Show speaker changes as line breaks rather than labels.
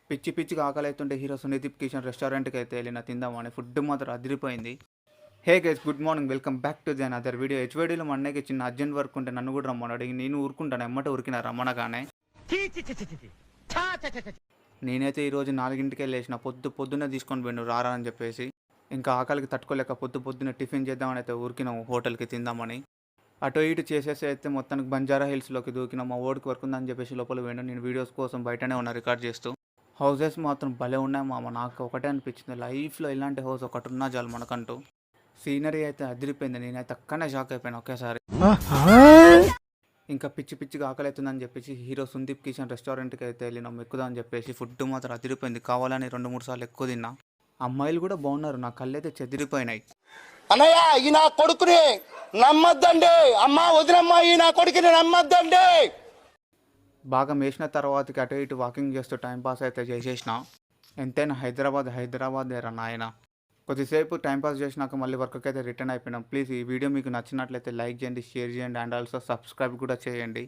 పిచ్చి పిచ్చిగా ఆకలైతుంటే హీరో సునీదీప్ కిషన్ రెస్టారెంట్‌కి అయితే ఎళ్ళిన తిందామని. ఫుడ్ మాత్రం అదిరిపోయింది. Hey guys good morning welcome back to the another video. హెచ్‌వైడీలో మా అన్నయ్యకి చిన్న అర్జెంట్ వర్క్ ఉంటే నన్ను కూడా రమ్మన్నాడు. ఇగ నేను ఊరుకుంటాను ఎమ్మటే ఉరికినా రమ్మనగానే.
ఛీ! ఛీ! ఛీ! ఛీ! ఛీ! ఛా! ఛ! ఛ! ఛ!
నేనైతే ఈరోజు 4కే లేసిన. పొద్దున్నే తీసుకొని పోయిండు రారా అని చెప్పేసి. ఇంకా ఆకలికి తట్టుకోలేక పొద్దున్నే టిఫిన్ చేద్దామని అయితే ఊరికినాము హోటల్‌కి తిందామని. అటు ఇటు చేసేసి అయితే మొత్తానికి బంజారా హిల్స్‌లోకి దూకినాం. మా వోడికి వర్క్ ఉందని చెప్పేసి లోపలికి పోయిండు. నేను వీడియోస్ కోసం బయటనే ఉన్నా రికార్డ్ చేస్తూ. హౌసెస్ మాత్రం భలే ఉన్నాయి మామ. నాకు ఒకటే అనిపించింది లైఫ్‌లో ఇలాంటి హౌస్ ఒకటున్నా చాలు మనకంటూ. సీనరీ అయితే అదిరిపోయింది. నేనైతే అక్కడనే షాక్ అయిపోయాను ఒకేసారి. ఇంకా పిచ్చి పిచ్చిగా ఆకలైతుందని చెప్పేసి హీరో సందీప్ కిషన్ రెస్టారెంట్‌కి అయితే వెళ్ళినాం ఎక్కుదాం అని చెప్పేసి. ఫుడ్ మాత్రం అదిరిపోయింది. కావాలని 2, 3 సార్లు ఎక్కువ తిన్నా. అమ్మాయిలు కూడా బాగున్నారు. నా కళ్ళైతే చెదిరిపోయినాయి.
అన్నయ్య ఈ నా కొడుకుని నమ్మద్దండి. అమ్మా వదినమ్మా ఈ నా కొడుకుని నమ్మద్దండి.
బాగా మేసిన తర్వాతకి అటు ఇటు వాకింగ్ చేస్తూ టైంపాస్ అయితే చేసేసిన. ఎంతైనా హైదరాబాద్ రా నాయన. కొద్దిసేపు టైంపాస్ చేసినాక మళ్ళీ వర్క్కి అయితే రిటర్న్ అయిపోయినాం. ప్లీజ్ ఈ వీడియో మీకు నచ్చినట్లయితే లైక్ చేయండి, షేర్ చేయండి అండ్ ఆల్సో సబ్స్క్రైబ్ కూడా చేయండి.